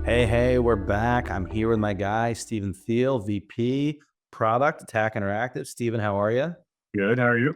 Hey, we're back. I'm here with my guy, Stephen Thiel, VP, Product, Attack Interactive. Stephen, how are you? Good. How are you?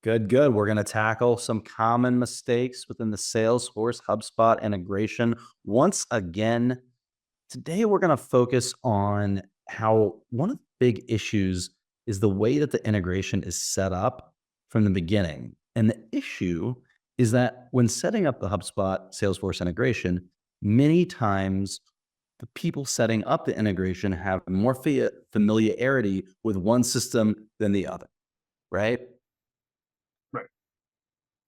Good. We're going to tackle some common mistakes within the Salesforce HubSpot integration. Once again, today we're going to focus on how one of the big issues is the way that the integration is set up from the beginning. And the issue is that when setting up the HubSpot Salesforce integration, many times the people setting up the integration have more familiarity with one system than the other, right? Right.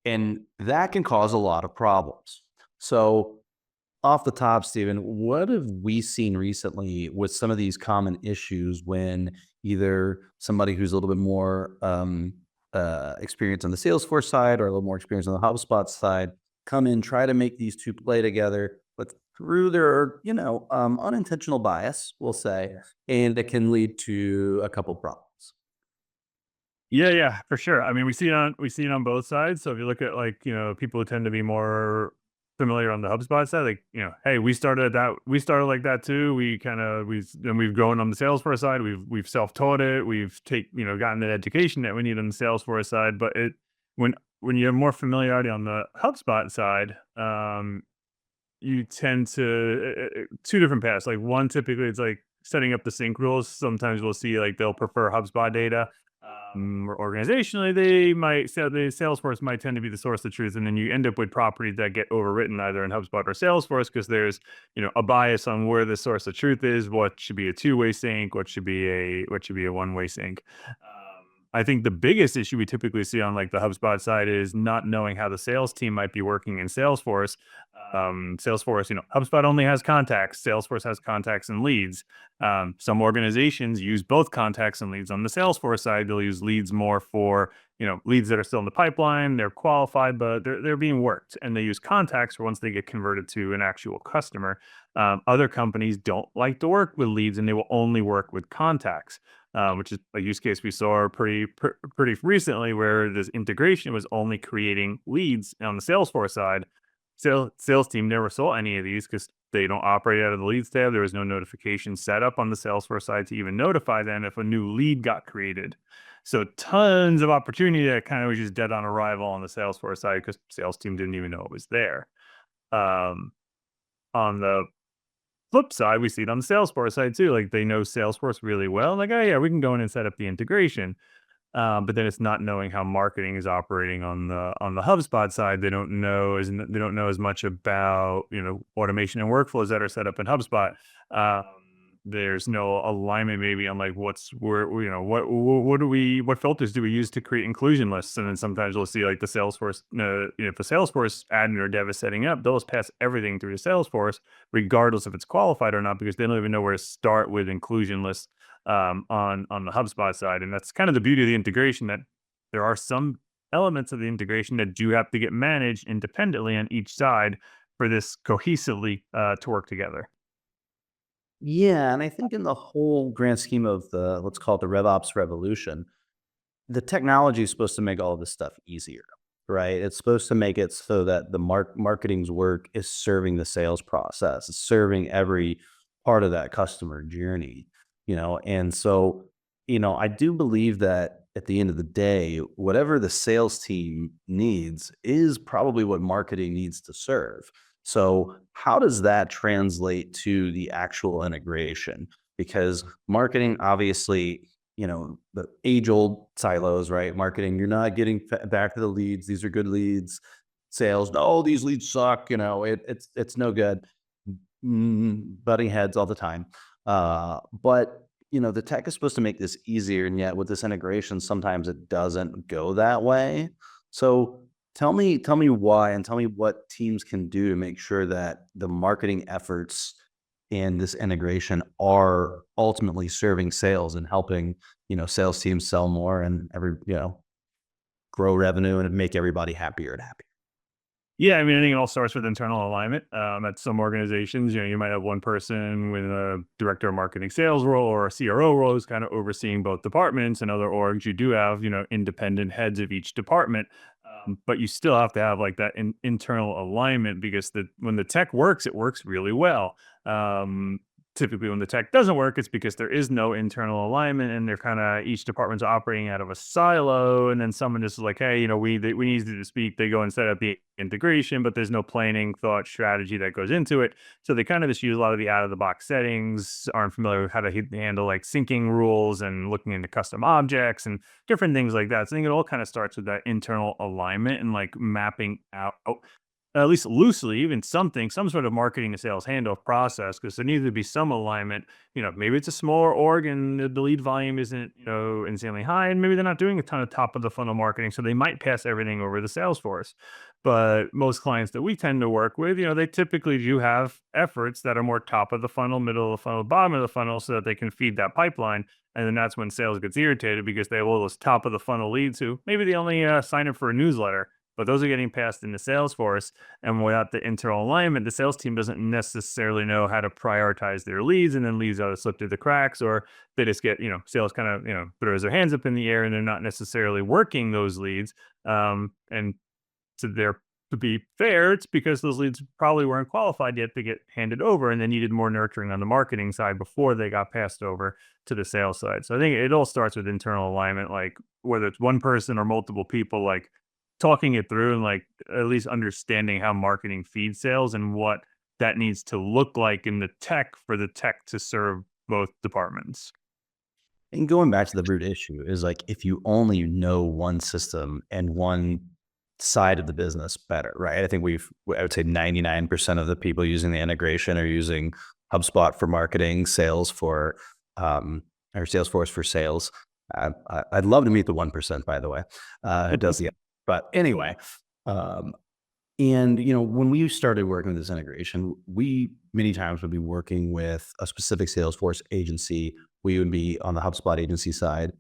And that can cause a lot of problems. So, off the top, Stephen, what have we seen recently with some of these common issues when either somebody who's a little bit more experienced on the Salesforce side or a little more experienced on the HubSpot side come in, try to make these two play together, but through their, unintentional bias, we'll say, and it can lead to a couple problems. Yeah, for sure. I mean, we see it on both sides. So if you look at people who tend to be more familiar on the HubSpot side, hey, we started like that too. We've grown on the Salesforce side. We've self-taught it. Gotten the education that we need on the Salesforce side. But when you have more familiarity on the HubSpot side, you tend to two different paths. Like one, typically it's like setting up the sync rules. Sometimes we'll see like they'll prefer HubSpot data. Or organizationally, the Salesforce might tend to be the source of truth, and then you end up with properties that get overwritten either in HubSpot or Salesforce because there's a bias on where the source of truth is, what should be a two-way sync, what should be a one-way sync. I think the biggest issue we typically see on like the HubSpot side is not knowing how the sales team might be working in Salesforce. Salesforce, HubSpot only has contacts. Salesforce has contacts and leads. Some organizations use both contacts and leads. On the Salesforce side, they'll use leads more for leads that are still in the pipeline. They're qualified, but they're being worked, and they use contacts for once they get converted to an actual customer. Other companies don't like to work with leads, and they will only work with contacts. Which is a use case we saw pretty recently, where this integration was only creating leads on the Salesforce side. Sales team never saw any of these because they don't operate out of the leads tab. There was no notification set up on the Salesforce side to even notify them if a new lead got created. So tons of opportunity that kind of was just dead on arrival on the Salesforce side because sales team didn't even know it was there. Um, on the flip side, we see it on the Salesforce side too. Like they know Salesforce really well. Like, oh yeah, we can go in and set up the integration. But then it's not knowing how marketing is operating on the HubSpot side. They don't know as much about automation and workflows that are set up in HubSpot. Um, there's no alignment maybe on like what filters do we use to create inclusion lists, and then sometimes we'll see like the Salesforce if the Salesforce admin or dev is setting up, they'll just pass everything through to Salesforce regardless if it's qualified or not because they don't even know where to start with inclusion lists on the HubSpot side. And that's kind of the beauty of the integration, that there are some elements of the integration that do have to get managed independently on each side for this cohesively to work together. Yeah, and I think in the whole grand scheme of the, let's call it the RevOps revolution, the technology is supposed to make all of this stuff easier, right? It's supposed to make it so that the marketing's work is serving the sales process, it's serving every part of that customer journey, And so, I do believe that at the end of the day, whatever the sales team needs is probably what marketing needs to serve. So, how does that translate to the actual integration? Because marketing, obviously, the age old silos, right? Marketing, you're not getting back to the leads. These are good leads. Sales, no, these leads suck. It's no good. Butting heads all the time. But the tech is supposed to make this easier, and yet with this integration, sometimes it doesn't go that way. So tell me why, and tell me what teams can do to make sure that the marketing efforts and this integration are ultimately serving sales and helping, sales teams sell more and grow revenue and make everybody happier and happier. Yeah, I mean, I think it all starts with internal alignment. At some organizations, you might have one person with a director of marketing sales role or a CRO role who's kind of overseeing both departments. And other orgs, you do have, independent heads of each department. But you still have to have like that internal alignment because when the tech works, it works really well. Um, Typically, when the tech doesn't work, it's because there is no internal alignment, and they're kind of each department's operating out of a silo. And then someone just is like, "Hey, we need you to speak." They go and set up the integration, but there's no planning, thought, strategy that goes into it. So they kind of just use a lot of the out of the box settings, aren't familiar with how to handle like syncing rules and looking into custom objects and different things like that. So I think it all kind of starts with that internal alignment and like mapping out, at least loosely, even something, some sort of marketing to sales handoff process, because there needs to be some alignment. Maybe it's a smaller org and the lead volume isn't, insanely high, and maybe they're not doing a ton of top of the funnel marketing, so they might pass everything over to Salesforce. But most clients that we tend to work with, they typically do have efforts that are more top of the funnel, middle of the funnel, bottom of the funnel, so that they can feed that pipeline. And then that's when sales gets irritated because they have all those top of the funnel leads who maybe they only sign up for a newsletter, but those are getting passed into Salesforce. And without the internal alignment, the sales team doesn't necessarily know how to prioritize their leads, and then leads either slip through the cracks, or they just get, sales kind of, throws their hands up in the air and they're not necessarily working those leads. And to be fair, it's because those leads probably weren't qualified yet to get handed over, and they needed more nurturing on the marketing side before they got passed over to the sales side. So I think it all starts with internal alignment, like whether it's one person or multiple people, like talking it through and like at least understanding how marketing feeds sales and what that needs to look like in the tech for the tech to serve both departments. And going back to the root issue is like if you only know one system and one side of the business better, right? I think I would say 99% of the people using the integration are using HubSpot for marketing, sales for, or Salesforce for sales. I'd love to meet the 1%, by the way. It does the, but anyway, um, and when we started working with this integration, we many times would be working with a specific Salesforce agency. We would be on the HubSpot agency side.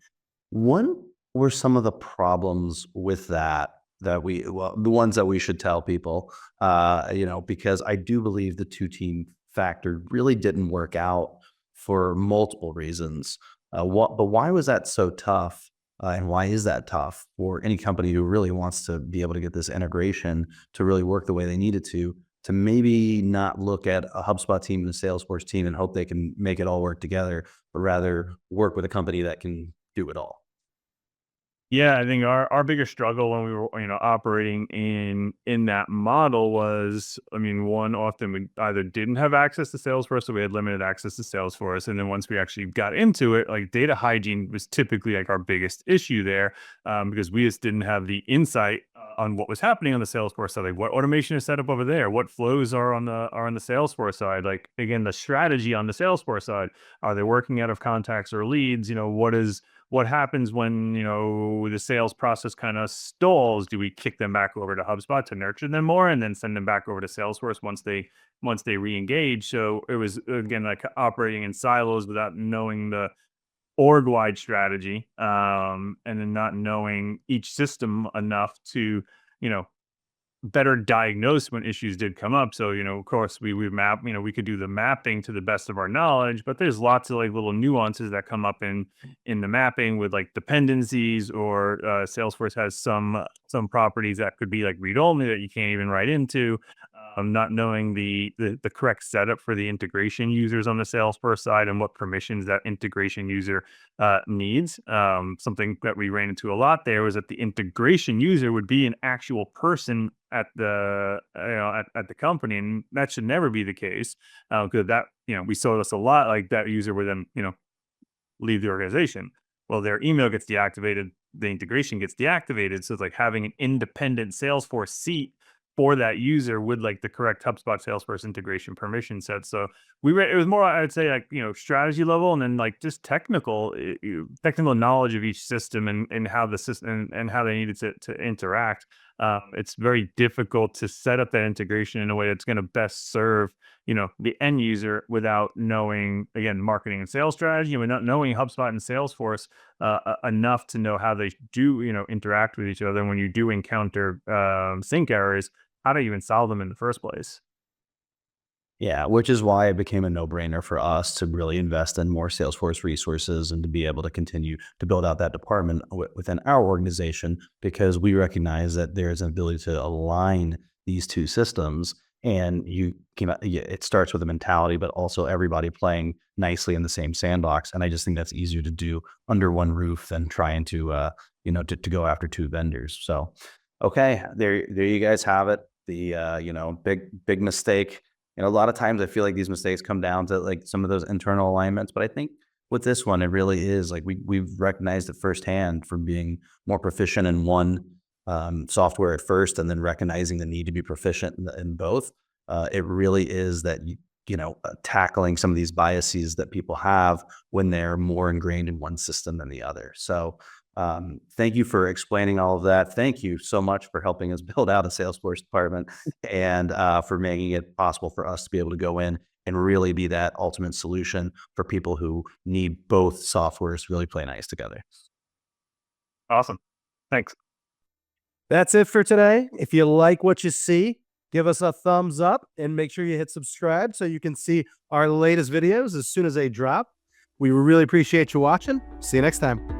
What were some of the problems with well, the ones that we should tell people, because I do believe the two team factor really didn't work out for multiple reasons. But why was that so tough? And why is that tough for any company who really wants to be able to get this integration to really work the way they need it to maybe not look at a HubSpot team and a Salesforce team and hope they can make it all work together, but rather work with a company that can do it all? Yeah, I think our biggest struggle when we were, operating in that model was, I mean, one, often we either didn't have access to Salesforce, or we had limited access to Salesforce. And then once we actually got into it, like data hygiene was typically like our biggest issue there, because we just didn't have the insight on what was happening on the Salesforce side, like what automation is set up over there, what flows are on the Salesforce side. Like again, the strategy on the Salesforce side, are they working out of contacts or leads? What happens when the sales process kind of stalls? Do we kick them back over to HubSpot to nurture them more and then send them back over to Salesforce once they re-engage? So it was again like operating in silos without knowing the org wide strategy, and then not knowing each system enough to you know better diagnose when issues did come up. So, of course, we map, we could do the mapping to the best of our knowledge, but there's lots of like little nuances that come up in the mapping with like dependencies, or Salesforce has some properties that could be like read only that you can't even write into. Not knowing the correct setup for the integration users on the Salesforce side and what permissions that integration user needs. Something that we ran into a lot there was that the integration user would be an actual person at at the company, and that should never be the case, because that we saw this a lot. Like that user would then leave the organization. Well, their email gets deactivated, the integration gets deactivated. So it's like having an independent Salesforce seat for that user with like the correct HubSpot Salesforce integration permission set. So it was more, I would say, like strategy level, and then like just technical knowledge of each system, and how the system and how they needed to interact. It's very difficult to set up that integration in a way that's going to best serve the end user without knowing, again, marketing and sales strategy, and without knowing HubSpot and Salesforce enough to know how they do interact with each other. And when you do encounter sync errors, how to even solve them in the first place. Yeah, which is why it became a no-brainer for us to really invest in more Salesforce resources and to be able to continue to build out that department within our organization, because we recognize that there's an ability to align these two systems. And you came out, yeah, it starts with a mentality, but also everybody playing nicely in the same sandbox. And I just think that's easier to do under one roof than trying to, to go after two vendors. So, okay, there you guys have it. The, big mistake. A lot of times I feel like these mistakes come down to like some of those internal alignments, but I think with this one, it really is like we've recognized it firsthand from being more proficient in one software at first, and then recognizing the need to be proficient in both. It really is that tackling some of these biases that people have when they're more ingrained in one system than the other. So thank you for explaining all of that. Thank you so much for helping us build out a Salesforce department, and for making it possible for us to be able to go in and really be that ultimate solution for people who need both softwares to really play nice together. Awesome. Thanks. That's it for today. If you like what you see, give us a thumbs up and make sure you hit subscribe so you can see our latest videos as soon as they drop. We really appreciate you watching. See you next time.